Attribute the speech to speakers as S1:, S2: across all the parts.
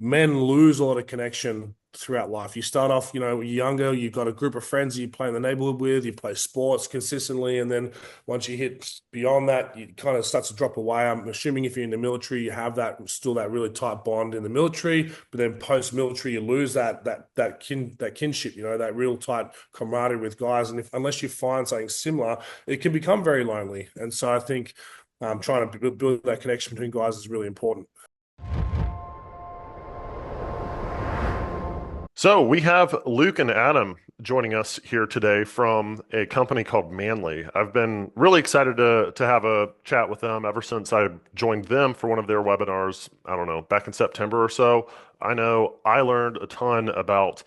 S1: men lose a lot of connection throughout life. You start off, younger, you've got a group of friends you play in the neighborhood with, you play sports consistently, and then once you hit beyond that, you kind of starts to drop away. I'm assuming if you're in the military, you have that really tight bond in the military, but then post-military, you lose that kinship, that real tight camaraderie with guys. And unless you find something similar, it can become very lonely. And so I think trying to build that connection between guys is really important.
S2: So we have Luke and Adam joining us here today from a company called MNLY. I've been really excited to have a chat with them ever since I joined them for one of their webinars, I don't know, back in September or so. I know I learned a ton about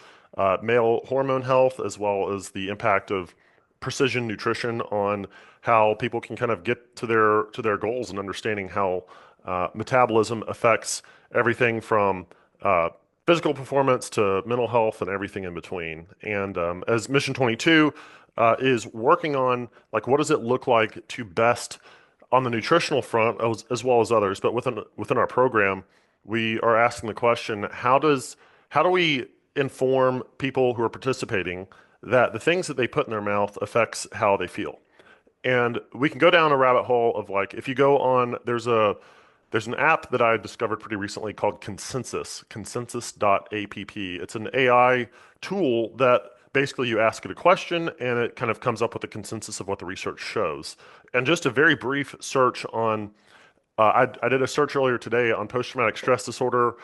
S2: male hormone health as well as the impact of precision nutrition on how people can kind of get to their goals and understanding how metabolism affects everything from physical performance to mental health and everything in between. And as Mission 22 is working on, like, what does it look like to best on the nutritional front as well as others, but within our program, we are asking the question, how do we inform people who are participating that the things that they put in their mouth affects how they feel? And we can go down a rabbit hole of, like, if you go on, there's an app that I discovered pretty recently called consensus.app. It's an AI tool that basically you ask it a question and it kind of comes up with a consensus of what the research shows. And just a very brief search on, I did a search earlier today on post-traumatic stress disorder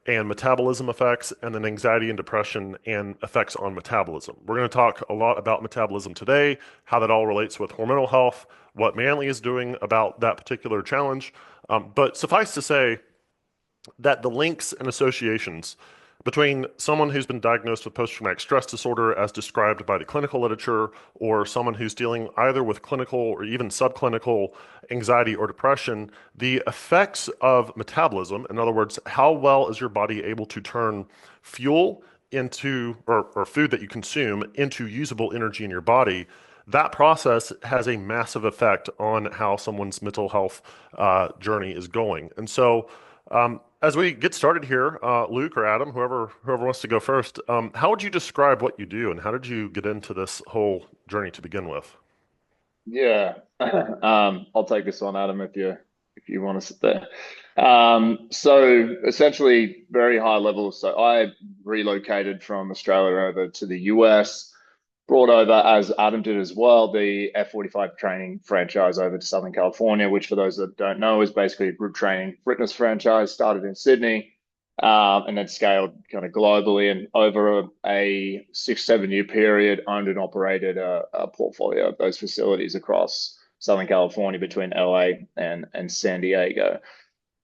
S2: and metabolism effects, and then anxiety and depression and effects on metabolism. We're going to talk a lot about metabolism today, how that all relates with hormonal health, what MNLY is doing about that particular challenge. But suffice to say that the links and associations between someone who's been diagnosed with post-traumatic stress disorder as described by the clinical literature, or someone who's dealing either with clinical or even subclinical anxiety or depression, the effects of metabolism, in other words, how well is your body able to turn fuel into, or food that you consume into usable energy in your body, that process has a massive effect on how someone's mental health journey is going. And so, as we get started here, Luke or Adam, whoever wants to go first, how would you describe what you do, and how did you get into this whole journey to begin with?
S3: Yeah. I'll take this one, Adam, if you want to sit there. So essentially very high level. So I relocated from Australia over to the US, brought over, as Adam did as well, the F45 training franchise over to Southern California, which for those that don't know is basically a group training fitness franchise, started in Sydney, and then scaled kind of globally, and over a 6, 7 year period, owned and operated a portfolio of those facilities across Southern California between LA and San Diego.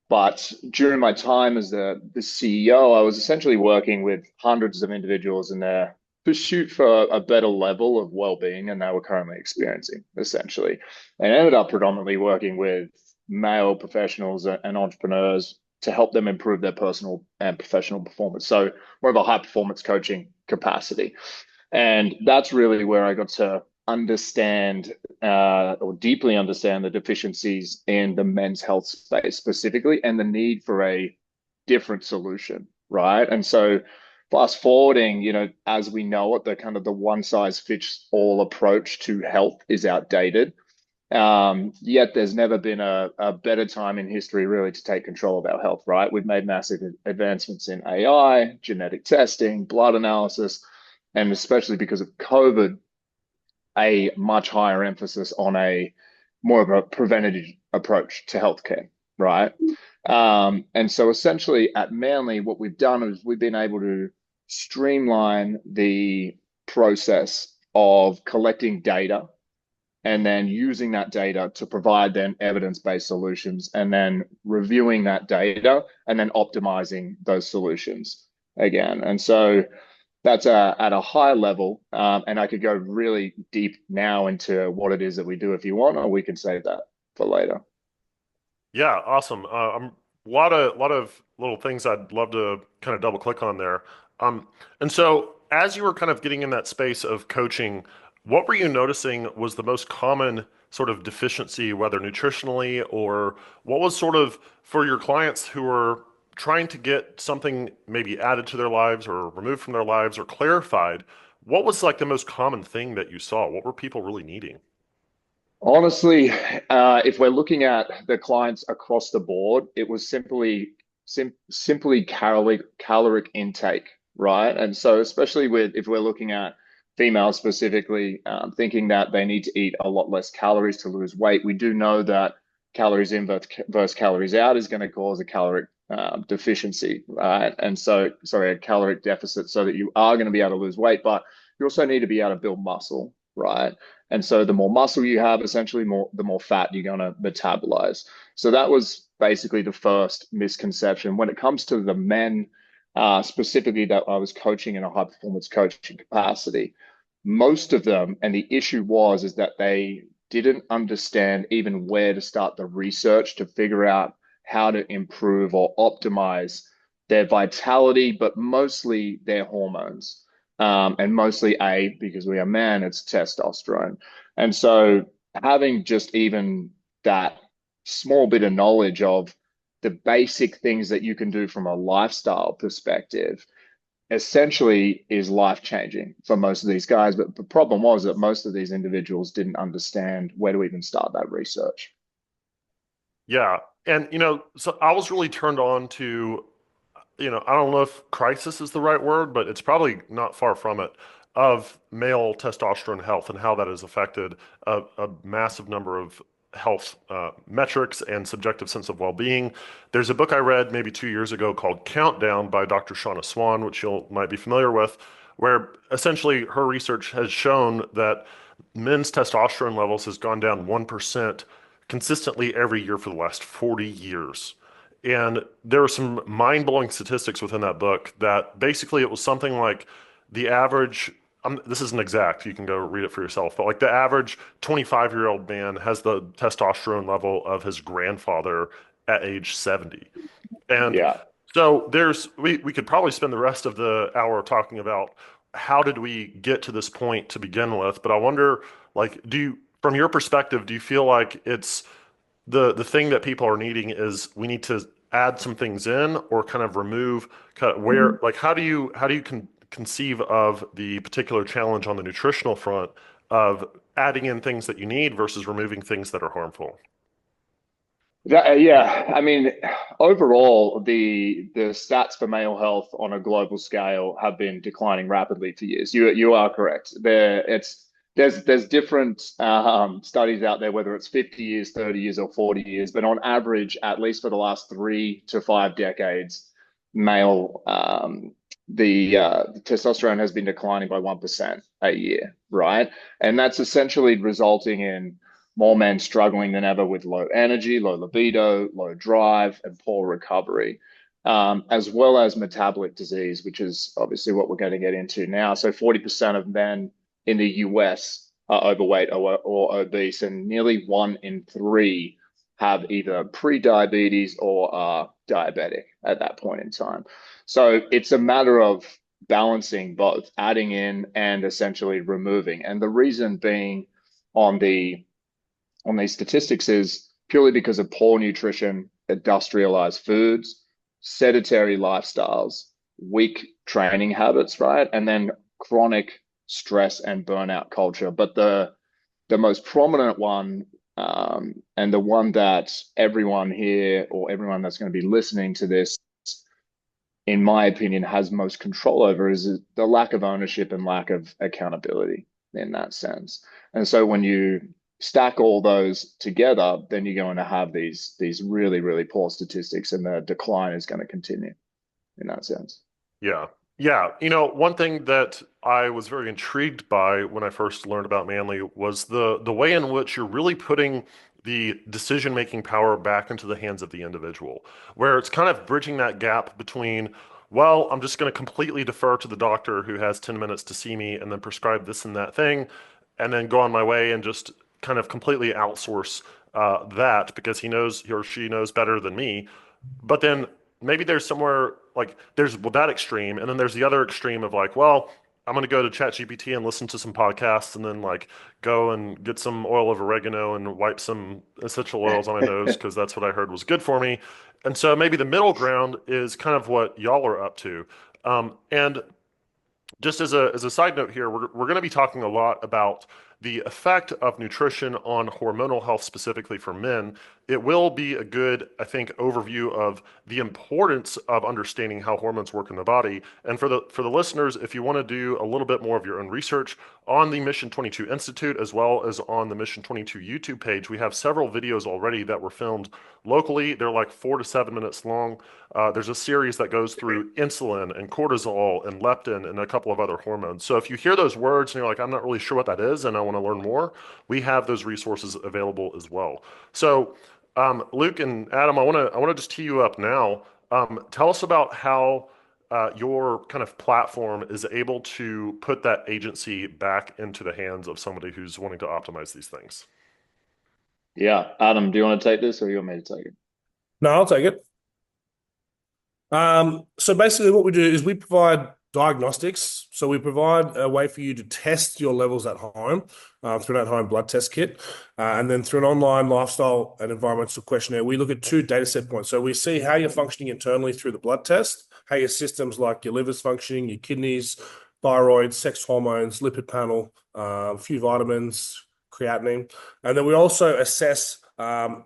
S3: But during my time as the CEO, I was essentially working with hundreds of individuals in their pursuit for a better level of well-being and they were currently experiencing, essentially. And ended up predominantly working with male professionals and entrepreneurs to help them improve their personal and professional performance. So more of a high performance coaching capacity. And that's really where I got to understand or deeply understand the deficiencies in the men's health space specifically and the need for a different solution, right? And so fast forwarding, as we know it, the kind of the one size fits all approach to health is outdated. Yet there's never been a better time in history really to take control of our health, right? We've made massive advancements in AI, genetic testing, blood analysis, and especially because of COVID, a much higher emphasis on a more of a preventative approach to healthcare, right? And so essentially at MNLY, what we've done is we've been able to streamline the process of collecting data and then using that data to provide then evidence-based solutions and then reviewing that data and then optimizing those solutions again. And so that's at a high level. And I could go really deep now into what it is that we do if you want, or we can save that for later.
S2: Yeah, awesome. A lot of little things I'd love to kind of double click on there. And so as you were kind of getting in that space of coaching, what were you noticing was the most common sort of deficiency, whether nutritionally, or what was sort of for your clients who were trying to get something maybe added to their lives or removed from their lives or clarified, what was like the most common thing that you saw? What were people really needing?
S3: Honestly, if we're looking at the clients across the board, it was simply caloric intake, right? And so, especially with if we're looking at females specifically, thinking that they need to eat a lot less calories to lose weight, we do know that calories in versus calories out is going to cause a caloric deficiency, right? And so, sorry, a caloric deficit, so that you are going to be able to lose weight, but you also need to be able to build muscle, right? And so the more muscle you have, essentially the more fat you're going to metabolize. So that was basically the first misconception. When it comes to the men, specifically that I was coaching in a high performance coaching capacity, most of them, and the issue is that they didn't understand even where to start the research to figure out how to improve or optimize their vitality, but mostly their hormones. And mostly because we are men, it's testosterone. And so having just even that small bit of knowledge of the basic things that you can do from a lifestyle perspective essentially is life changing for most of these guys. But the problem was that most of these individuals didn't understand where to even start that research.
S2: Yeah. And, so I was really turned on to, I don't know if crisis is the right word, but it's probably not far from it, of male testosterone health and how that has affected a massive number of health metrics and subjective sense of well-being. There's a book I read maybe 2 years ago called Countdown by Dr. Shauna Swan, which you might be familiar with, where essentially her research has shown that men's testosterone levels has gone down 1% consistently every year for the last 40 years. And there were some mind-blowing statistics within that book that basically it was something like the average, this isn't exact, you can go read it for yourself, but like the average 25-year-old man has the testosterone level of his grandfather at age 70. And
S3: Yeah.
S2: so we could probably spend the rest of the hour talking about how did we get to this point to begin with, but I wonder, like, from your perspective, do you feel like it's the thing that people are needing is we need to add some things in or kind of remove kind of where like how do you conceive of the particular challenge on the nutritional front of adding in things that you need versus removing things that are harmful?
S3: Yeah, I mean, overall, the stats for male health on a global scale have been declining rapidly for years. You are correct. There's different studies out there, whether it's 50 years, 30 years, or 40 years, but on average, at least for the last 3 to 5 decades, male the testosterone has been declining by 1% a year, right? And that's essentially resulting in more men struggling than ever with low energy, low libido, low drive, and poor recovery, as well as metabolic disease, which is obviously what we're going to get into now. So 40% of men in the US are overweight or obese, and nearly 1 in 3 have either pre-diabetes or are diabetic at that point in time. So it's a matter of balancing both, adding in and essentially removing. And the reason being on these statistics is purely because of poor nutrition, industrialized foods, sedentary lifestyles, weak training habits, right? And then chronic stress and burnout culture. But the most prominent one, and the one that everyone here or everyone that's going to be listening to this, in my opinion, has most control over is the lack of ownership and lack of accountability in that sense. And so when you stack all those together, then you're going to have these really, really poor statistics, and the decline is going to continue in that sense.
S2: Yeah. Yeah. One thing that I was very intrigued by when I first learned about Manly was the way in which you're really putting the decision-making power back into the hands of the individual, where it's kind of bridging that gap between, well, I'm just going to completely defer to the doctor who has 10 minutes to see me and then prescribe this and that thing, and then go on my way and just kind of completely outsource that because he or she knows better than me. But then maybe there's somewhere like there's that extreme, and then there's the other extreme of like, well, I'm gonna go to ChatGPT and listen to some podcasts, and then like go and get some oil of oregano and wipe some essential oils on my nose because that's what I heard was good for me. And so maybe the middle ground is kind of what y'all are up to. And just as a side note here, we're going to be talking a lot about the effect of nutrition on hormonal health, specifically for men. It will be a good, I think, overview of the importance of understanding how hormones work in the body. And for the listeners, if you want to do a little bit more of your own research on the Mission 22 Institute, as well as on the Mission 22 YouTube page, we have several videos already that were filmed locally. They're like 4 to 7 minutes long. There's a series that goes through insulin and cortisol and leptin and a couple of other hormones. So if you hear those words and you're like, I'm not really sure what that is and I want to learn more, we have those resources available as well. So Luke and Adam, I want to just tee you up now. Tell us about how your kind of platform is able to put that agency back into the hands of somebody who's wanting to optimize these things.
S3: Yeah, Adam, do you want to take this or you want me to take it?
S1: No, I'll take it. So basically what we do is we provide diagnostics. So we provide a way for you to test your levels at home through an at-home blood test kit. And then through an online lifestyle and environmental questionnaire, we look at 2 data set points. So we see how you're functioning internally through the blood test, how your systems like your liver's functioning, your kidneys, thyroid, sex hormones, lipid panel, a few vitamins, creatinine. And then we also assess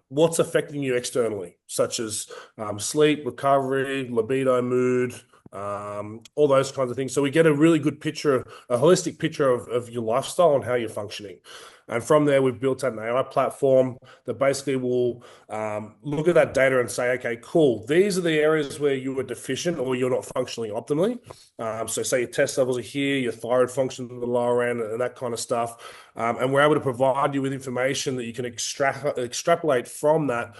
S1: what's affecting you externally, such as sleep, recovery, libido, mood, all those kinds of things. So we get a really good picture, a holistic picture of your lifestyle and how you're functioning. And from there, we've built out an AI platform that basically will look at that data and say, okay, cool, these are the areas where you were deficient or you're not functioning optimally. So say your test levels are here, your thyroid function at the lower end and that kind of stuff. And we're able to provide you with information that you can extrapolate from that.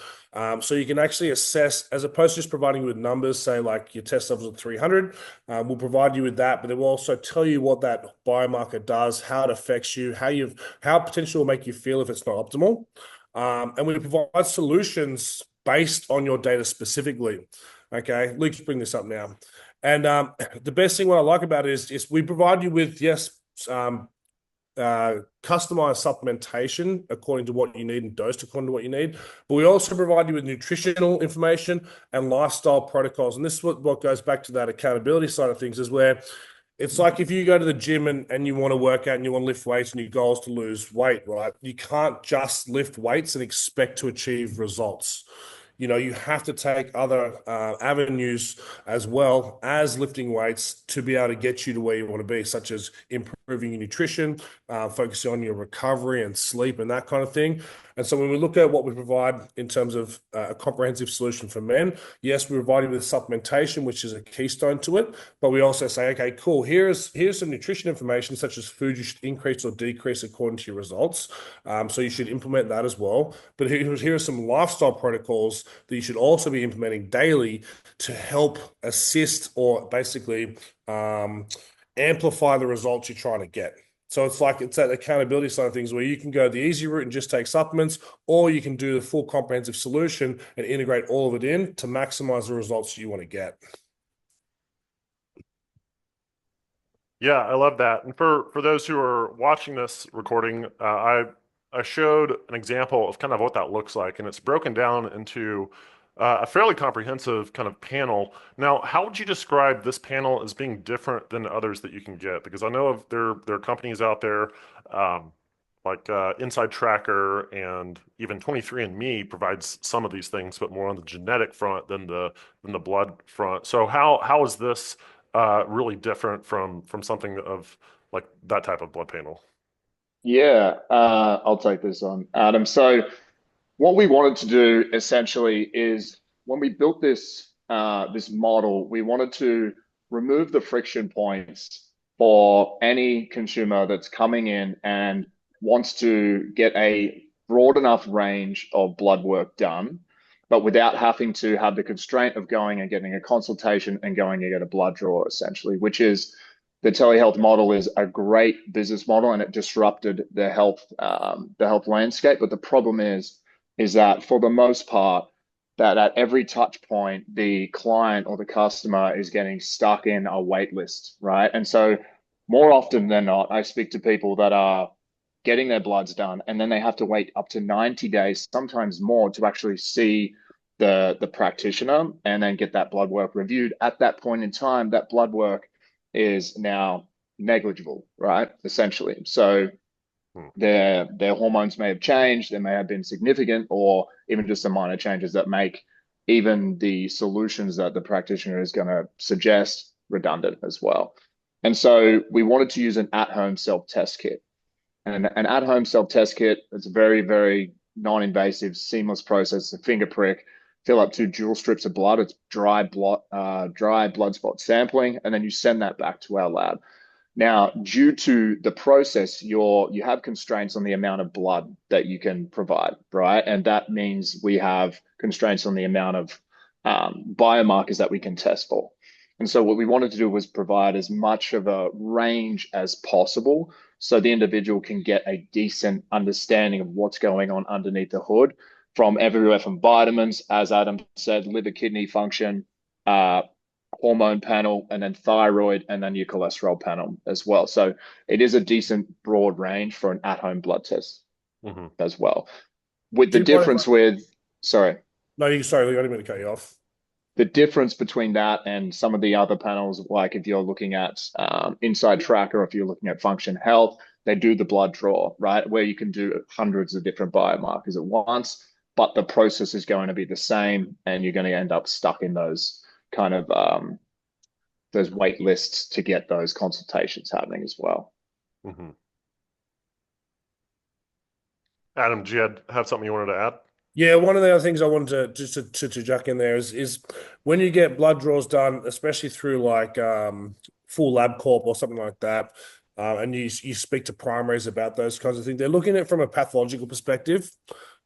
S1: So you can actually assess, as opposed to just providing you with numbers, say like your test levels are 300, we'll provide you with that, but it will also tell you what that biomarker does, how it affects you, how potentially will make you feel if it's not optimal. And we provide solutions based on your data specifically. Okay, Luke's bring this up now. And the best thing what I like about it is we provide you with, yes, customized supplementation according to what you need and dosed according to what you need. But we also provide you with nutritional information and lifestyle protocols. And this is what goes back to that accountability side of things, is where it's like if you go to the gym and you want to work out and you want to lift weights and your goal is to lose weight, right? You can't just lift weights and expect to achieve results. You have to take other avenues as well as lifting weights to be able to get you to where you want to be, such as improving your nutrition, focusing on your recovery and sleep and that kind of thing. And so when we look at what we provide in terms of a comprehensive solution for men, yes, we provide you with supplementation, which is a keystone to it, but we also say, okay, cool, here's some nutrition information, such as food you should increase or decrease according to your results. So you should implement that as well. But here are some lifestyle protocols that you should also be implementing daily to help assist or basically amplify the results you're trying to get. So it's that accountability side of things where you can go the easy route and just take supplements, or you can do the full comprehensive solution and integrate all of it in to maximize the results you want to get.
S2: Yeah, I love that. And for those who are watching this recording, I showed an example of kind of what that looks like, and it's broken down into a fairly comprehensive kind of panel. Now, how would you describe this panel as being different than others that you can get? Because I know there are companies out there like Inside Tracker and even 23andMe provides some of these things, but more on the genetic front than the blood front. So how is this really different from something of like that type of blood panel?
S3: Yeah, I'll take this on, Adam. So what we wanted to do essentially is when we built this model, we wanted to remove the friction points for any consumer that's coming in and wants to get a broad enough range of blood work done, but without having to have the constraint of going and getting a consultation and going and get a blood draw, essentially, which is the telehealth model is a great business model and it disrupted the health landscape. But the problem is that for the most part, that at every touch point, the client or the customer is getting stuck in a wait list, right? And so more often than not, I speak to people that are getting their bloods done, and then they have to wait up to 90 days, sometimes more, to actually see the practitioner and then get that blood work reviewed. At that point in time, that blood work is now negligible, right? Essentially. So
S2: Hmm.
S3: their hormones may have changed, they may have been significant, or even just some minor changes that make even the solutions that the practitioner is going to suggest redundant as well. And so we wanted to use an at-home self-test kit. And an at-home self-test kit, it's a very, very non-invasive, seamless process. A finger prick, fill up 2 dual strips of blood. It's dry blood spot sampling, and then you send that back to our lab. Now, due to the process, you have constraints on the amount of blood that you can provide, right? And that means we have constraints on the amount of biomarkers that we can test for. And so what we wanted to do was provide as much of a range as possible so the individual can get a decent understanding of what's going on underneath the hood from everywhere from vitamins, as Adam said, liver, kidney function, hormone panel, and then thyroid, and then your cholesterol panel as well. So it is a decent broad range for an at-home blood test as well. With the
S1: Do you mind if
S3: difference with, sorry,
S1: No, sorry, I didn't mean to cut you off.
S3: the difference between that and some of the other panels, like if you're looking at Inside Tracker, or if you're looking at Function Health, they do the blood draw, right? Where you can do hundreds of different biomarkers at once, but the process is going to be the same, and you're going to end up stuck in those kind of those wait lists to get those consultations happening as well.
S2: Mm-hmm. Adam, do you have something you wanted to add?
S1: Yeah, one of the other things I wanted to just to jack in there is when you get blood draws done, especially through like full lab corp or something like that, and you speak to primaries about those kinds of things, they're looking at it from a pathological perspective.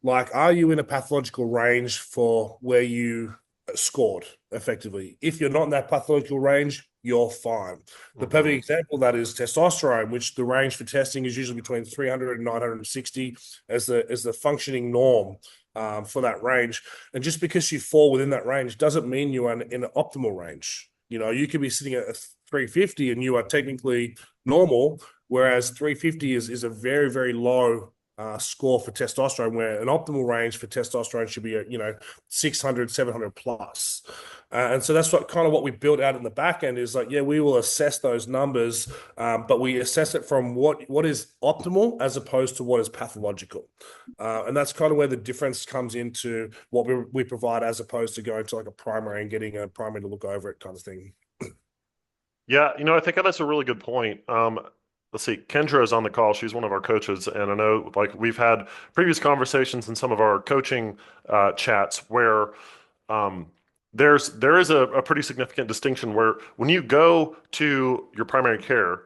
S1: Like, are you in a pathological range for where you scored effectively? If you're not in that pathological range, you're fine. The perfect example of that is testosterone, which the range for testing is usually between 300 and 960 as the functioning norm for that range. And just because you fall within that range doesn't mean you are in an optimal range. You know, you could be sitting at a 350 and you are technically normal, whereas 350 is a very, very low score for testosterone, where an optimal range for testosterone should be, 600, 700 plus. And so that's what we built out in the back end is like, yeah, we will assess those numbers, but we assess it from what is optimal as opposed to what is pathological. And that's kind of where the difference comes into what we provide as opposed to going to like a primary and getting a primary to look over it kind of thing.
S2: Yeah, I think that's a really good point. Let's see, Kendra is on the call. She's one of our coaches, and I know like we've had previous conversations in some of our coaching chats where there is a pretty significant distinction where when you go to your primary care,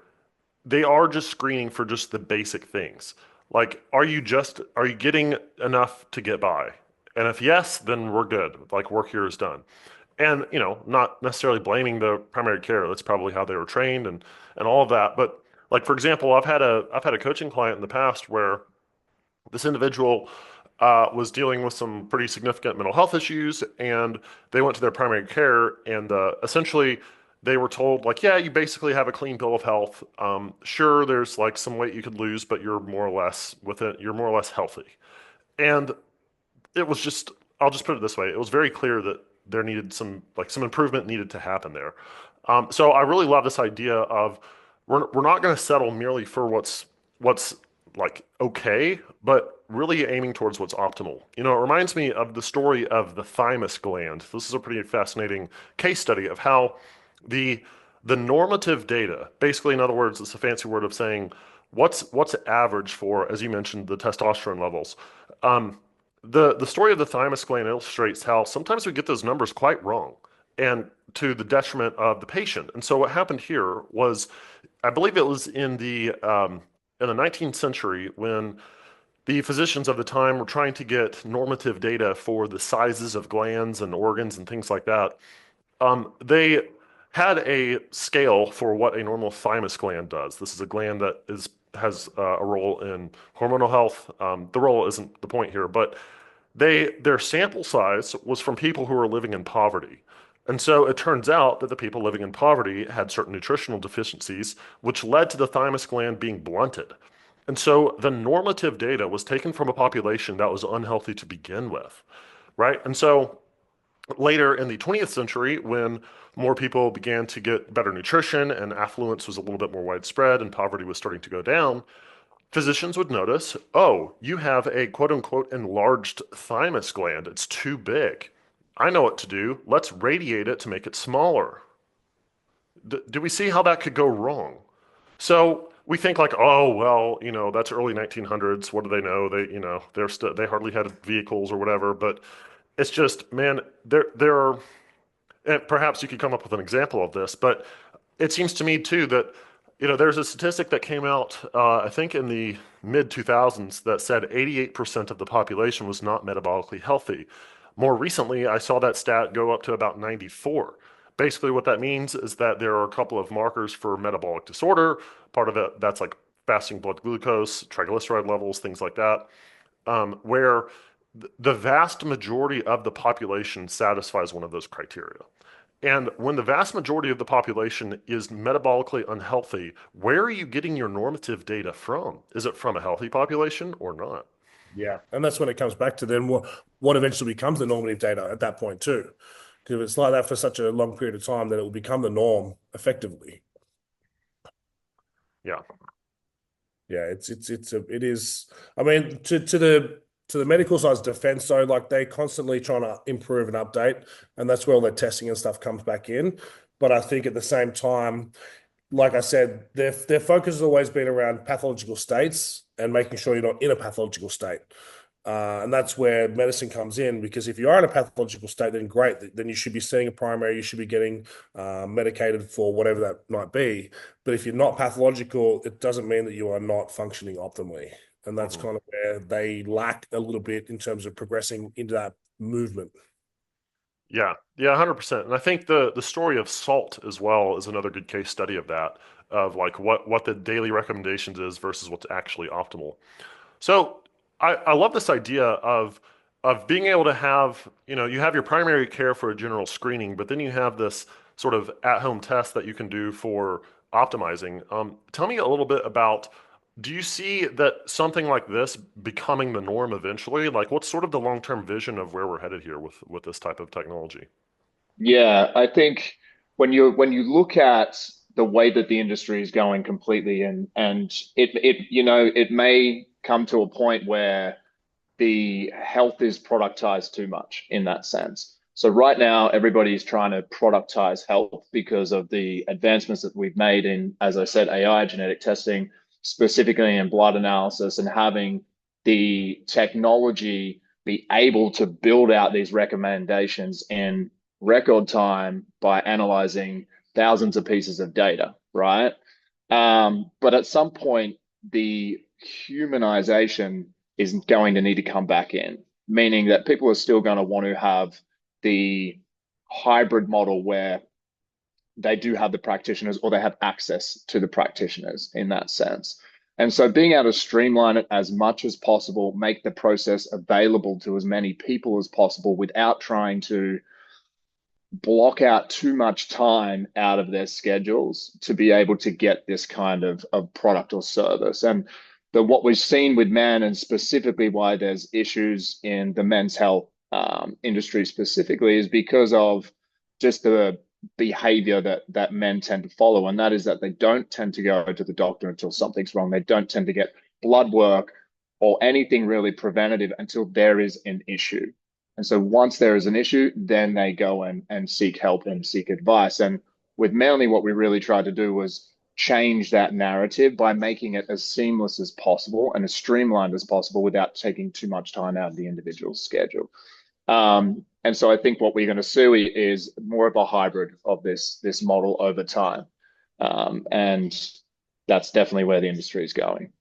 S2: they are just screening for just the basic things. Like, are you getting enough to get by? And if yes, then we're good. Like, work here is done. And, not necessarily blaming the primary care. That's probably how they were trained and all of that. But like, for example, I've had a coaching client in the past where this individual was dealing with some pretty significant mental health issues, and they went to their primary care, and essentially they were told like, yeah, you basically have a clean bill of health. Sure, there's like some weight you could lose, but you're more or less healthy. And it was just, I'll just put it this way, it was very clear that there needed some improvement needed to happen there. So I really love this idea of we're not going to settle merely for what's like okay, but really aiming towards what's optimal. It reminds me of the story of the thymus gland. This is a pretty fascinating case study of how the normative data, basically, in other words, it's a fancy word of saying what's average for, as you mentioned, the testosterone levels. The story of the thymus gland illustrates how sometimes we get those numbers quite wrong, and to the detriment of the patient. And so what happened here was, I believe it was in the 19th century when the physicians of the time were trying to get normative data for the sizes of glands and organs and things like that. They had a scale for what a normal thymus gland does. This is a gland that has a role in hormonal health. The role isn't the point here, but their sample size was from people who were living in poverty. And so it turns out that the people living in poverty had certain nutritional deficiencies, which led to the thymus gland being blunted. And so the normative data was taken from a population that was unhealthy to begin with, right? And so Later in the 20th century, when more people began to get better nutrition and affluence was a little bit more widespread and poverty was starting to go down, physicians would notice, oh, you have a quote unquote enlarged thymus gland. It's too big. I know what to do. Let's radiate it to make it smaller. Do we see how that could go wrong? So we think like, oh, well, that's early 1900s. What do they know? They hardly had vehicles or whatever. But it's just, man, there are, and perhaps you could come up with an example of this, but it seems to me too that there's a statistic that came out, I think in the mid 2000s, that said 88% of the population was not metabolically healthy. More recently, I saw that stat go up to about 94. Basically, what that means is that there are a couple of markers for metabolic disorder. Part of it, that's like fasting blood glucose, triglyceride levels, things like that, where the vast majority of the population satisfies one of those criteria. And when the vast majority of the population is metabolically unhealthy, where are you getting your normative data from? Is it from a healthy population or not?
S1: Yeah, and that's when it comes back to then what eventually becomes the normative data at that point too. Because if it's like that for such a long period of time, then it will become the norm effectively.
S2: Yeah.
S1: Yeah, it is. I mean, to the medical side's defense, though, like they constantly trying to improve and update, and that's where all their testing and stuff comes back in. But I think at the same time, like I said, their focus has always been around pathological states and making sure you're not in a pathological state. And that's where medicine comes in, because if you are in a pathological state, then great. Then you should be seeing a primary, you should be getting medicated for whatever that might be. But if you're not pathological, it doesn't mean that you are not functioning optimally. And that's
S2: Mhm.
S1: kind of where they lack a little bit in terms of progressing into that movement.
S2: Yeah. Yeah, 100%. And I think the story of salt as well is another good case study of that, of like what the daily recommendations is versus what's actually optimal. So I love this idea of being able to have, you have your primary care for a general screening, but then you have this sort of at-home test that you can do for optimizing. Tell me a little bit about, do you see that something like this becoming the norm eventually? Like what's sort of the long-term vision of where we're headed here with this type of technology?
S3: Yeah, I think when you look at the way that the industry is going completely, and it may come to a point where the health is productized too much in that sense. So right now, everybody's trying to productize health because of the advancements that we've made in, as I said, AI, genetic testing, specifically in blood analysis, and having the technology be able to build out these recommendations in record time by analyzing thousands of pieces of data, right? But at some point, the humanization is going to need to come back in, meaning that people are still going to want to have the hybrid model where they do have the practitioners or they have access to the practitioners in that sense. And so being able to streamline it as much as possible, make the process available to as many people as possible without trying to block out too much time out of their schedules to be able to get this kind of product or service. And what we've seen with men, and specifically why there's issues in the men's health industry specifically, is because of just the behavior that men tend to follow. And that is that they don't tend to go to the doctor until something's wrong. They don't tend to get blood work or anything really preventative until there is an issue. And so once there is an issue, then they go and seek help and seek advice. And with MNLY, what we really tried to do was change that narrative by making it as seamless as possible and as streamlined as possible without taking too much time out of the individual's schedule. And so I think what we're going to see is more of a hybrid of this model over time. And that's definitely where the industry is going.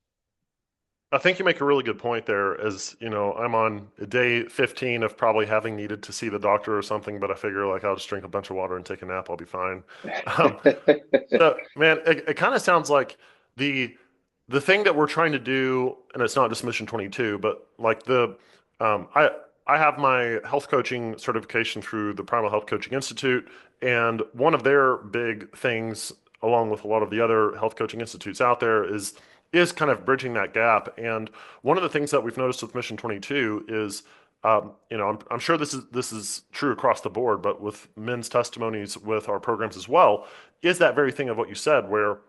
S2: I think you make a really good point there. As I'm on day 15 of probably having needed to see the doctor or something, but I figure like I'll just drink a bunch of water and take a nap. I'll be fine. Um, so, man, it kind of sounds like the the thing that we're trying to do, and it's not just Mission 22, but like I have my health coaching certification through the Primal Health Coaching Institute, and one of their big things, along with a lot of the other health coaching institutes out there, is kind of bridging that gap. And one of the things that we've noticed with Mission 22 is I'm sure this is true across the board, but with men's testimonies with our programs as well, is that very thing of what you said, where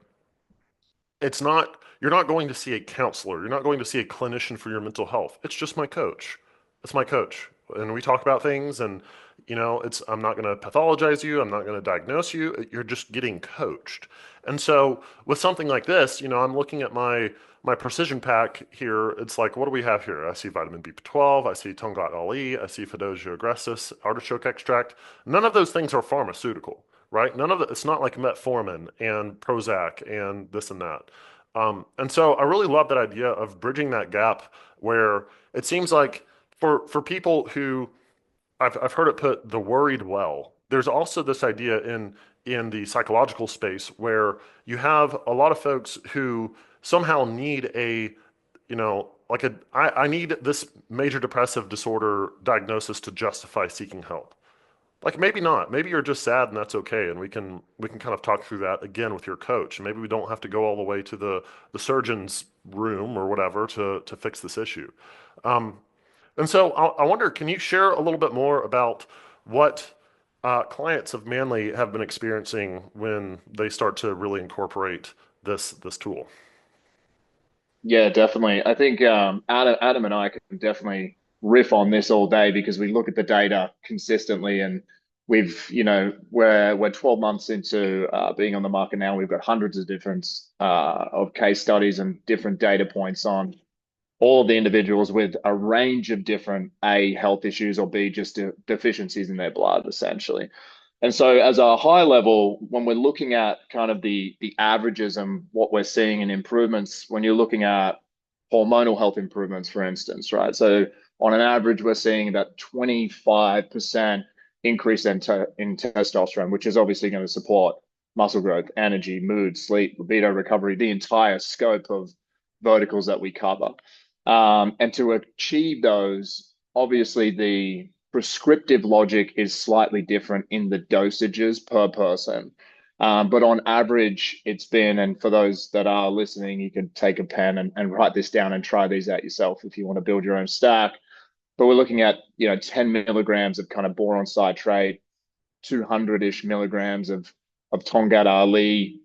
S2: it's not, you're not going to see a counselor, you're not going to see a clinician for your mental health. It's just my coach. It's my coach. And we talk about things and I'm not going to pathologize you, I'm not going to diagnose you. You're just getting coached. And so with something like this, I'm looking at my precision pack here. It's like, what do we have here? I see vitamin B12, I see Tongat Ali, I see Fidosia agrestis, artichoke extract. None of those things are pharmaceutical, right? None of it, it's not like metformin and Prozac and this and that. And so I really love that idea of bridging that gap where it seems like for people who I've heard it put the worried well. There's also this idea in the psychological space where you have a lot of folks who somehow need I need this major depressive disorder diagnosis to justify seeking help. Like maybe not. Maybe you're just sad and that's okay. And we can kind of talk through that again with your coach. And maybe we don't have to go all the way to the surgeon's room or whatever to fix this issue. Um, and so I wonder, can you share a little bit more about what clients of Manly have been experiencing when they start to really incorporate this tool?
S3: Yeah, definitely. I think Adam and I can definitely riff on this all day because we look at the data consistently, and we're 12 months into being on the market now. We've got hundreds of different of case studies and different data points on all of the individuals with a range of different A, health issues, or B, just deficiencies in their blood, essentially. And so, as a high level, when we're looking at kind of the averages and what we're seeing in improvements, when you're looking at hormonal health improvements, for instance, right? So, on an average, we're seeing about 25% increase in testosterone, which is obviously going to support muscle growth, energy, mood, sleep, libido recovery, the entire scope of verticals that we cover. And to achieve those, obviously the prescriptive logic is slightly different in the dosages per person. But on average, it's been, and for those that are listening, you can take a pen and write this down and try these out yourself if you want to build your own stack. But we're looking at, 10 milligrams of kind of boron citrate, 200-ish milligrams of Tongat Ali,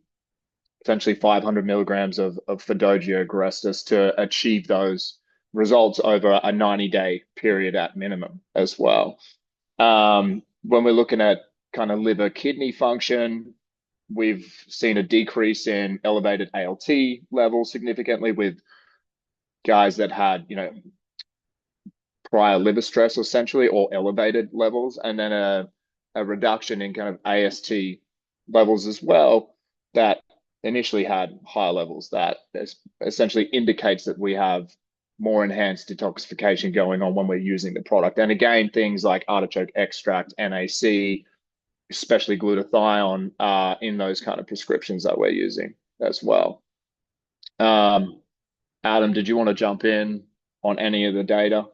S3: potentially 500 milligrams of Fidogia agrestis to achieve those results over a 90-day period at minimum as well. When we're looking at kind of liver kidney function, we've seen a decrease in elevated ALT levels significantly with guys that had, prior liver stress essentially or elevated levels, and then a reduction in kind of AST levels as well that initially had higher levels. That essentially indicates that we have more enhanced detoxification going on when we're using the product. And again, things like artichoke extract, NAC, especially glutathione, in those kind of prescriptions that we're using as well. Adam, did you want to jump in on any of the data?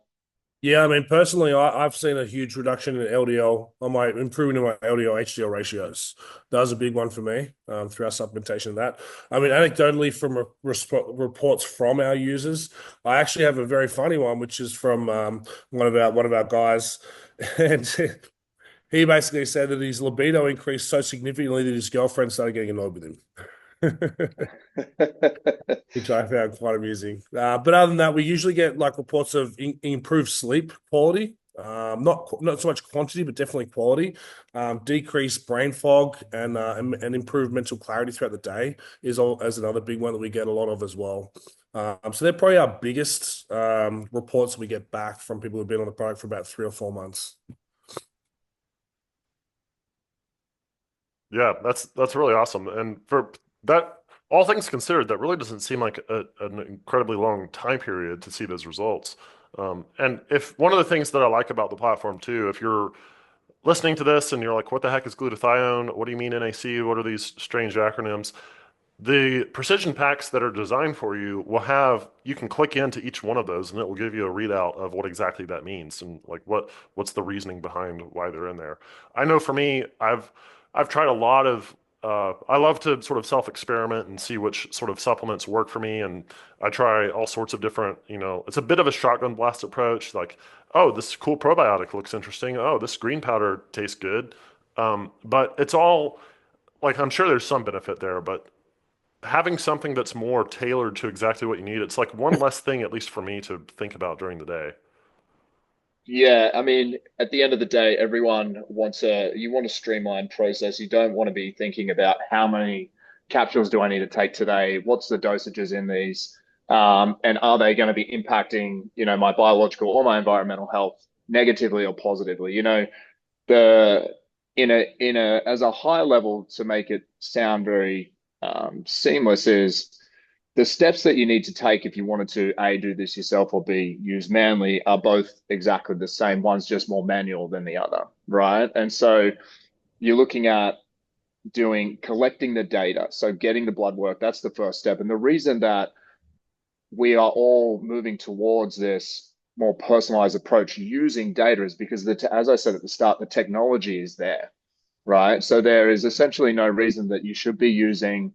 S1: Yeah, I mean, personally, I've seen a huge reduction in LDL on my improving in my LDL HDL ratios. That was a big one for me through our supplementation of that. I mean, anecdotally, from reports from our users, I actually have a very funny one, which is from one of our guys, and he basically said that his libido increased so significantly that his girlfriend started getting annoyed with him. Which I found quite amusing. But other than that, we usually get like reports of improved sleep quality. Not so much quantity, but definitely quality. Decreased brain fog and improved mental clarity throughout the day is all as another big one that we get a lot of as well. So they're probably our biggest reports we get back from people who've been on the product for about 3 or 4 months.
S2: Yeah, that's really awesome. And for that, all things considered, that really doesn't seem like an incredibly long time period to see those results. And if one of the things that I like about the platform too, if you're listening to this and you're like, what the heck is glutathione? What do you mean NAC? What are these strange acronyms? The precision packs that are designed for you will have, you can click into each one of those and it will give you a readout of what exactly that means and like what's the reasoning behind why they're in there. I know for me, I've tried a lot of I love to sort of self-experiment and see which sort of supplements work for me, and I try all sorts of different, it's a bit of a shotgun blast approach. Like, oh, this cool probiotic looks interesting. Oh, this green powder tastes good. But it's all like I'm sure there's some benefit there, but having something that's more tailored to exactly what you need, it's like one less thing, at least for me, to think about during the day.
S3: Yeah, I mean, at the end of the day, everyone wants you want a streamlined process. You don't want to be thinking about how many capsules do I need to take today? What's the dosages in these? And are they going to be impacting, my biological or my environmental health negatively or positively? The in a as a high level to make it sound very seamless is the steps that you need to take if you wanted to A, do this yourself or B, use Manly are both exactly the same. One's just more manual than the other, right? And so you're looking at collecting the data. So getting the blood work, that's the first step. And the reason that we are all moving towards this more personalized approach using data is because, as I said at the start, the technology is there, right? So there is essentially no reason that you should be using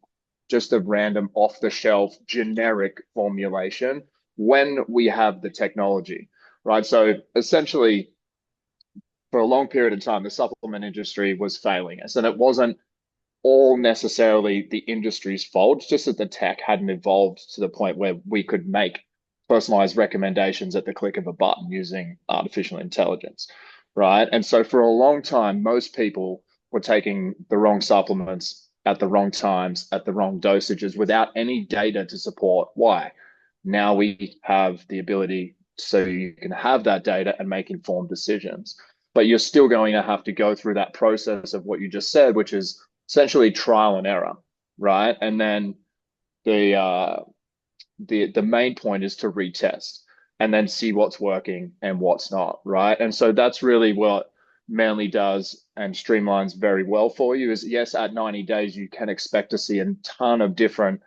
S3: just a random off the shelf generic formulation when we have the technology, right? So essentially, for a long period of time, the supplement industry was failing us, and it wasn't all necessarily the industry's fault, just that the tech hadn't evolved to the point where we could make personalized recommendations at the click of a button using artificial intelligence, right? And so for a long time, most people were taking the wrong supplements at the wrong times, at the wrong dosages, without any data to support why. Now we have the ability so you can have that data and make informed decisions. But you're still going to have to go through that process of what you just said, which is essentially trial and error, right? And then the the main point is to retest and then see what's working and what's not, right? And so that's really what Manly does and streamlines very well for you. Is yes, at 90 days you can expect to see a ton of different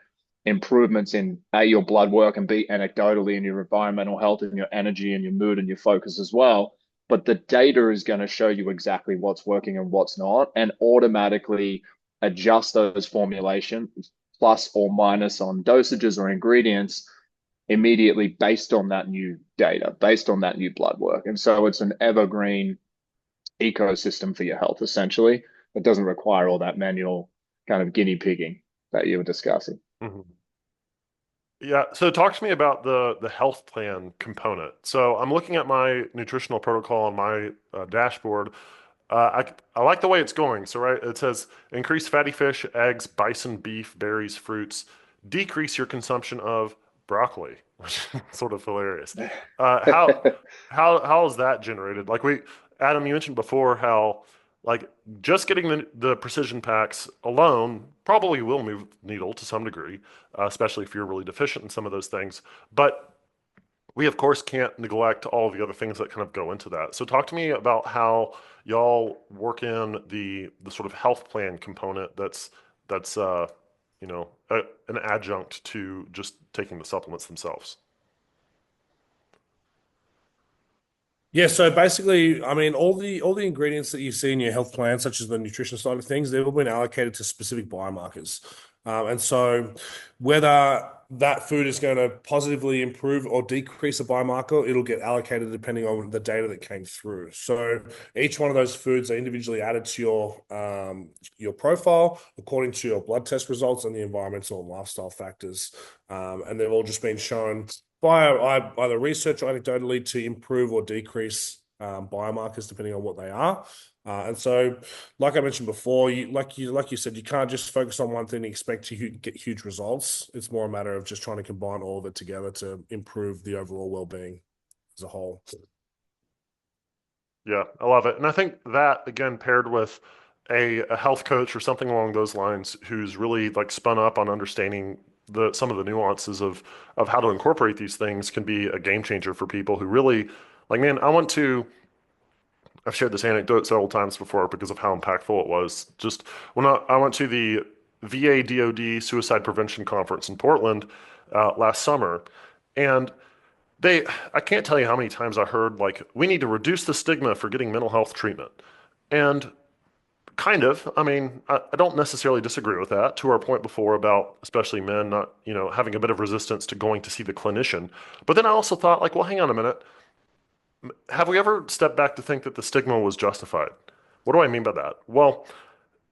S3: improvements in your blood work and B, anecdotally, in your environmental health and your energy and your mood and your focus as well. But the data is going to show you exactly what's working and what's not, and automatically adjust those formulations plus or minus on dosages or ingredients immediately based on that new data, based on that new blood work. And so it's an evergreen ecosystem for your health, essentially. It doesn't require all that manual kind of guinea pigging that you were discussing.
S2: Mhm. Yeah, so talk to me about the health plan component. So I'm looking at my nutritional protocol on my dashboard. I like the way it's going. So right, it says increase fatty fish, eggs, bison, beef, berries, fruits, decrease your consumption of broccoli, which is sort of hilarious. Uh, how how is that generated? Like Adam, you mentioned before how like just getting the precision packs alone probably will move needle to some degree, especially if you're really deficient in some of those things. But we of course can't neglect all the other things that kind of go into that. So talk to me about how y'all work in the sort of health plan component that's an adjunct to just taking the supplements themselves.
S1: Yeah, so basically, I mean, all the ingredients that you see in your health plan, such as the nutrition side of things, they've all been allocated to specific biomarkers. And so whether that food is going to positively improve or decrease a biomarker, it'll get allocated depending on the data that came through. So each one of those foods are individually added to your profile according to your blood test results and the environmental and lifestyle factors. And they've all just been shown by either research or anecdotally to improve or decrease biomarkers depending on what they are. And so, like I mentioned before, like you said, you can't just focus on one thing and expect to get huge results. It's more a matter of just trying to combine all of it together to improve the overall well-being as a whole.
S2: Yeah, I love it. And I think that again paired with a health coach or something along those lines who's really like spun up on understanding the some of the nuances of how to incorporate these things can be a game changer for people who really like, man, I've shared this anecdote several times before because of how impactful it was. Just when I went to the VA DoD Suicide Prevention Conference in Portland last summer, and I can't tell you how many times I heard like, we need to reduce the stigma for getting mental health treatment. And Kind of. I mean, I don't necessarily disagree with that. To our point before about especially men not, having a bit of resistance to going to see the clinician. But then I also thought, like, well, hang on a minute. Have we ever stepped back to think that the stigma was justified? What do I mean by that? Well,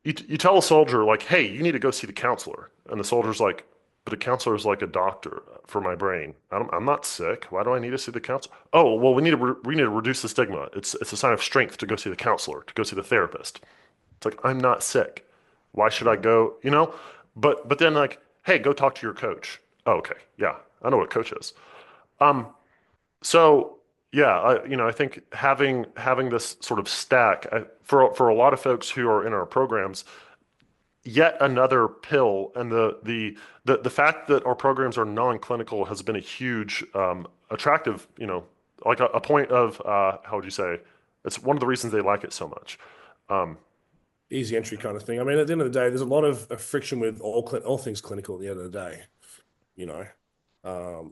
S2: you tell a soldier, like, hey, you need to go see the counselor. And the soldier's like, but a counselor is like a doctor for my brain. I'm not sick. Why do I need to see the counselor? Oh, well, we need to reduce the stigma. It's a sign of strength to go see the counselor, to go see the therapist. It's like, I'm not sick. Why should I go? But then like, hey, go talk to your coach. Oh, okay. Yeah. I know what a coach is. Um, so yeah, I think having this sort of stack for a lot of folks who are in our programs, yet another pill, and the fact that our programs are non-clinical has been a huge attractive, like a point of how would you say? It's one of the reasons they like it so much. Um,
S1: Easy entry kind of thing. I mean, at the end of the day, there's a lot of friction with all things clinical at the end of the day, you know.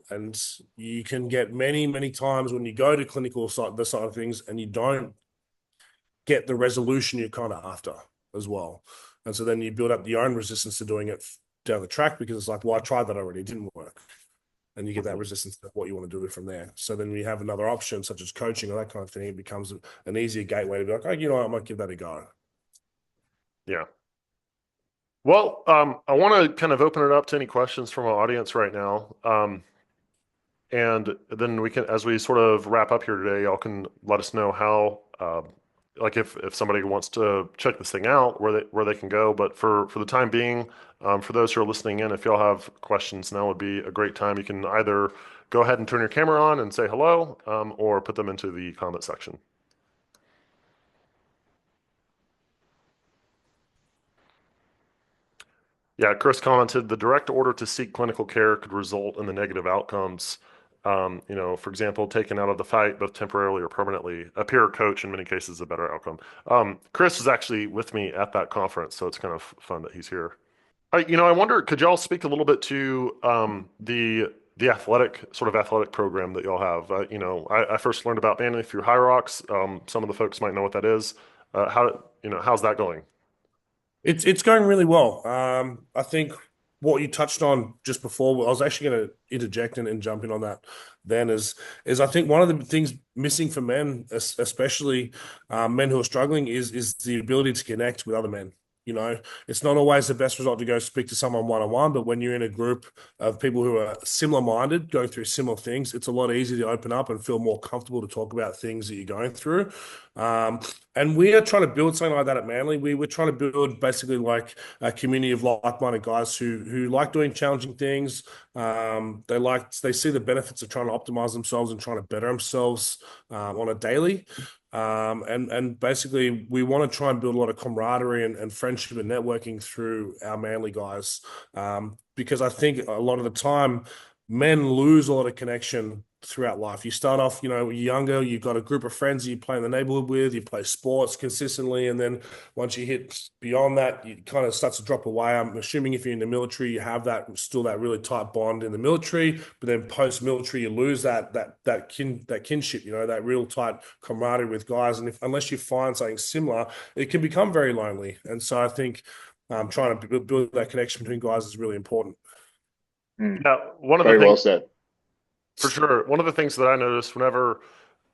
S1: And you can get many times when you go to clinical side, the side of things, and you don't get the resolution you're kind of after as well. And so then you build up your own resistance to doing it down the track because it's like, well, I tried that already, it didn't work. And you get that resistance to what you want to do from there. So then we have another option, such as coaching or that kind of thing. It becomes an easier gateway to be like, oh, I might give that a go.
S2: yeah. Well, I want to kind of open it up to any questions from our audience right now. And then we can, as we sort of wrap up here today, y'all can let us know how, like if somebody wants to check this thing out, where they can go. But for the time being, for those who are listening in, if y'all have questions, now would be a great time. You can either go ahead and turn your camera on and say hello, or put them into the comment section. Yeah, Chris commented the direct order to seek clinical care could result in the negative outcomes. For example, taken out of the fight, both temporarily or permanently. A peer coach, in many cases, is a better outcome. Chris is actually with me at that conference, so it's kind of fun that he's here. I wonder, could y'all speak a little bit to the athletic program that y'all have? I first learned about Manly through High Rocks. Some of the folks might know what that is. How's that going?
S1: It's going really well. I think what you touched on just before, I was actually going to interject and jump in on that. Then is I think one of the things missing for men, especially men who are struggling, is the ability to connect with other men. It's not always the best result to go speak to someone one on one, but when you're in a group of people who are similar minded, going through similar things, it's a lot easier to open up and feel more comfortable to talk about things that you're going through. Um, and we are trying to build something like that at Manly. We're trying to build basically like a community of like-minded guys who like doing challenging things. They see the benefits of trying to optimize themselves and trying to better themselves on a daily. And basically, we want to try and build a lot of camaraderie and friendship and networking through our Manly guys, because I think a lot of the time men lose a lot of connection throughout life. You start off, younger, you've got a group of friends you play in the neighborhood with, you play sports consistently, and then once you hit beyond that, you kind of starts to drop away. I'm assuming if you're in the military, you have that really tight bond in the military, but then post-military, you lose that kinship, that real tight camaraderie with guys. And unless you find something similar, it can become very lonely. And so I think trying to build that connection between guys is really important.
S2: Yeah, one of the
S3: Very well
S2: things
S3: said.
S2: for sure. One of the things that I noticed whenever,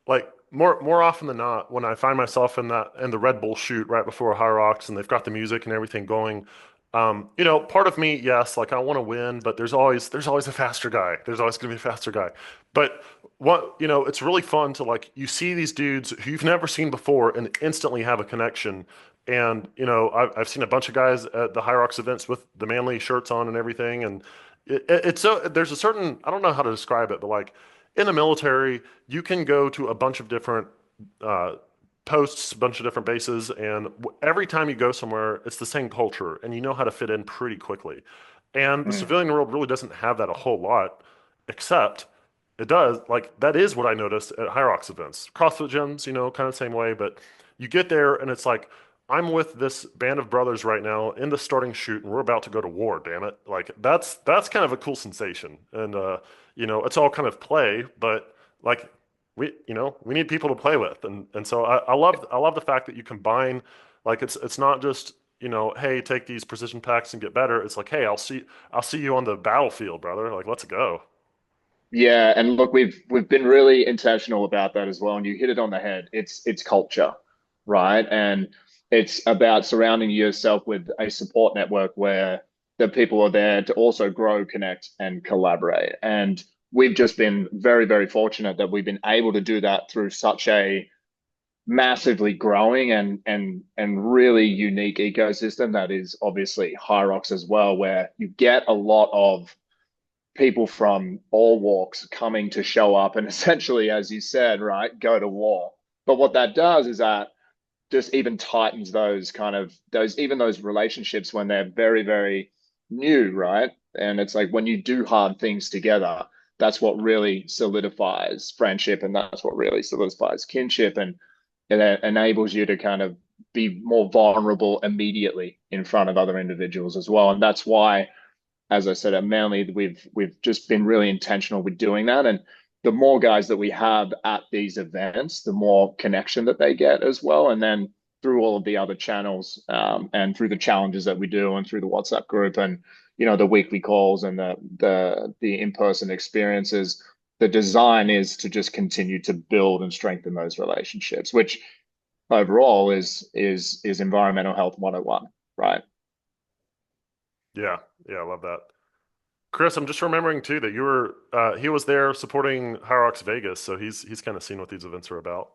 S2: like more often than not, when I find myself in the Red Bull shoot right before High Rocks and they've got the music and everything going, part of me, yes, like I want to win, but there's always a faster guy. There's always going to be a faster guy. But it's really fun to like you see these dudes who you've never seen before and instantly have a connection. And I've seen a bunch of guys at the High Rocks events with the Manly shirts on and everything, and it's so there's a certain I don't know how to describe it, but like in the military, you can go to a bunch of different uh, posts, a bunch of different bases, and every time you go somewhere, it's the same culture, and you know how to fit in pretty quickly. And the
S3: Mm.
S2: civilian world really doesn't have that a whole lot, except it does. Like that is what I noticed at High Rocks events, CrossFit gyms, kind of the same way. But you get there, and it's like I'm with this band of brothers right now in the starting shoot, and we're about to go to war. Damn it! Like that's kind of a cool sensation, and it's all kind of play, but like we need people to play with, and so I love the fact that you combine Like it's not just, hey, take these precision packs and get better. It's like, hey, I'll see you on the battlefield, brother. Like, let's go.
S3: Yeah, and look, we've been really intentional about that as well, and you hit it on the head. It's culture, right? And it's about surrounding yourself with a support network where the people are there to also grow, connect, and collaborate. And we've just been very, very fortunate that we've been able to do that through such a massively growing and really unique ecosystem that is obviously Hyrox as well, where you get a lot of people from all walks coming to show up and essentially, as you said, right, go to war. But what that does is that just even tightens those kind of those even those relationships when they're very, very new, right? And it's like when you do hard things together, that's what really solidifies friendship, and that's what really solidifies kinship, and it enables you to kind of be more vulnerable immediately in front of other individuals as well. And that's why, as I said, at Manly, we've just been really intentional with doing that. And the more guys that we have at these events, the more connection that they get as well. And then through all of the other channels, and through the challenges that we do, and through the WhatsApp group, and the weekly calls, and the in-person experiences, the design is to just continue to build and strengthen those relationships, which overall is environmental health 101, right?
S2: Yeah, yeah, I love that. Chris, I'm just remembering too that he was there supporting Hyrox Vegas, so he's kind of seen what these events are about.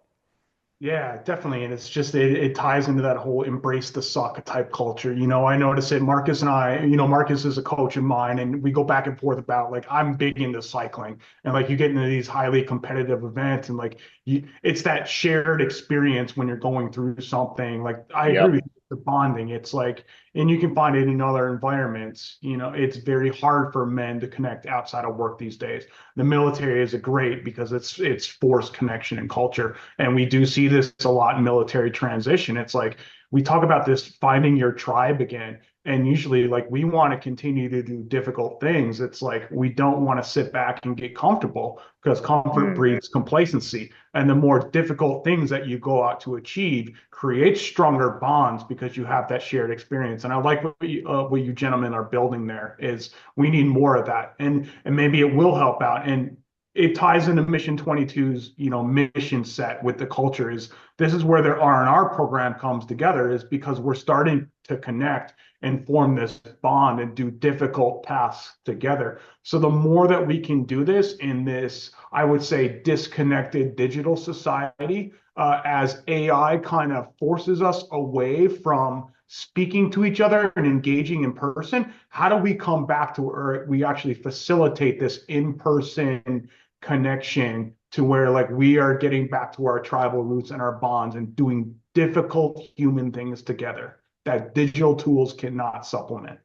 S4: Yeah, definitely. And it's just, it ties into that whole embrace the suck type culture. I notice it. Marcus and I, Marcus is a coach of mine, and we go back and forth about, like, I'm big into cycling, and like you get into these highly competitive events, and like it's that shared experience when you're going through something. Like, I agree with
S3: Yep.
S4: you, the bonding. It's like, and you can find it in other environments. It's very hard for men to connect outside of work these days. The military is a great because it's forced connection and culture, and we do see this a lot in military transition. It's like we talk about this finding your tribe again. And usually, like, we want to continue to do difficult things. It's like we don't want to sit back and get comfortable, because comfort
S3: Mm.
S4: breeds complacency. And the more difficult things that you go out to achieve create stronger bonds because you have that shared experience. And I like what you gentlemen are building there. Is we need more of that, and maybe it will help out. And it ties into Mission 22's mission set with the culture. Is this is where their R&R program comes together, is because we're starting to connect and form this bond and do difficult tasks together. So the more that we can do this in this, I would say, disconnected digital society, as AI kind of forces us away from speaking to each other and engaging in person, how do we come back to where we actually facilitate this in-person connection, to where, like, we are getting back to our tribal roots and our bonds and doing difficult human things together that digital tools cannot supplement.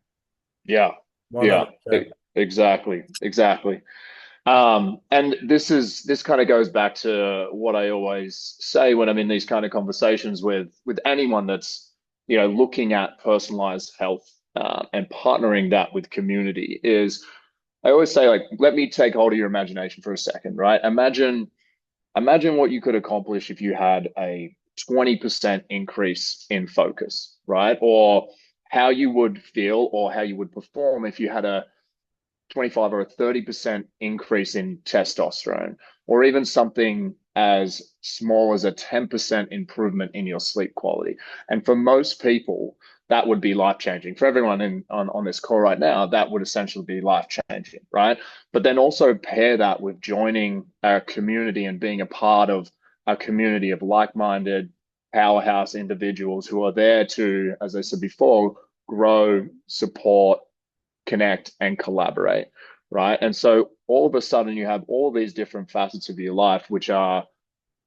S3: Yeah. Yeah.
S1: 100%.
S3: Exactly. Exactly. And this kind of goes back to what I always say when I'm in these kind of conversations with anyone that's looking at personalized health, and partnering that with community. Is I always say, like, let me take hold of your imagination for a second, right? Imagine what you could accomplish if you had a 20% increase in focus, right? Or how you would feel or how you would perform if you had a 25 or a 30% increase in testosterone, or even something as small as a 10% improvement in your sleep quality. And for most people, that would be life changing. For everyone on this call right now, that would essentially be life changing, right? But then also pair that with joining a community and being a part of a community of like minded powerhouse individuals who are there to, as I said before, grow, support, connect, and collaborate, right? And so all of a sudden you have all these different facets of your life which are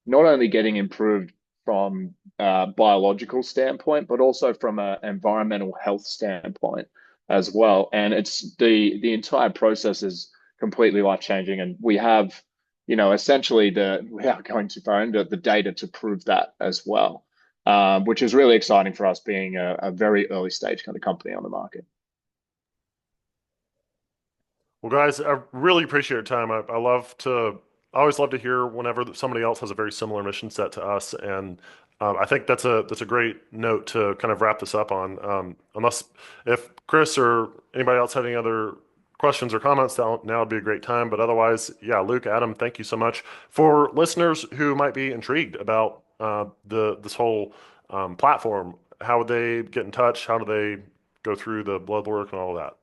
S3: not only getting improved from a biological standpoint, but also from an environmental health standpoint as well. And it's the entire process is completely life changing, and we have, essentially we are going to find the data to prove that as well, which is really exciting for us being a very early stage kind of company on the market.
S2: Well, guys, I really appreciate your time. I always love to hear whenever somebody else has a very similar mission set to us, and I think that's a great note to kind of wrap this up on. Unless if Chris or anybody else had any other questions or comments, now would be a great time. But otherwise, yeah, Luke, Adam, thank you so much. For listeners who might be intrigued about this whole platform, how would they get in touch? How do they go through the blood work and all of that?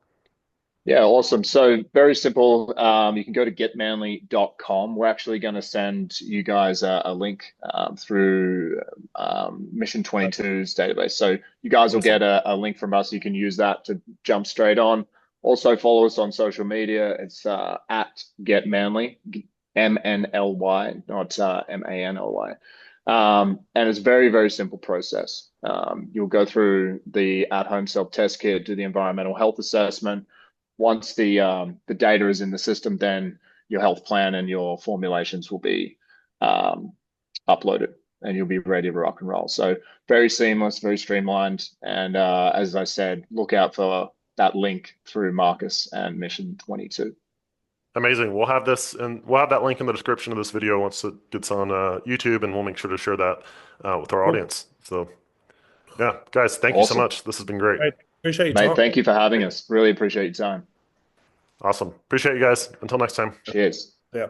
S3: Yeah, awesome. So very simple. You can go to getmanly.com. We're actually going to send you guys a link through Mission 22's database. So you guys will get a link from us. You can use that to jump straight on. Also follow us on social media. It's at getmanly, MNLY, not MANLY. And it's a very, very simple process. You'll go through the at-home self-test kit, do the environmental health assessment. Once the data is in the system, then your health plan and your formulations will be uploaded, and you'll be ready to rock and roll. So very seamless, very streamlined, and as I said, look out for that link through Marcus and Mission 22.
S2: Amazing. We'll have that link in the description of this video once it gets on YouTube, and we'll make sure to share that with our audience. So, yeah, guys, thank you so much. This has been great.
S1: Appreciate your
S3: Mate,
S1: time.
S3: thank you for having us. Really appreciate your time.
S2: Awesome. Appreciate you guys. Until next time.
S3: Cheers.
S1: Yeah.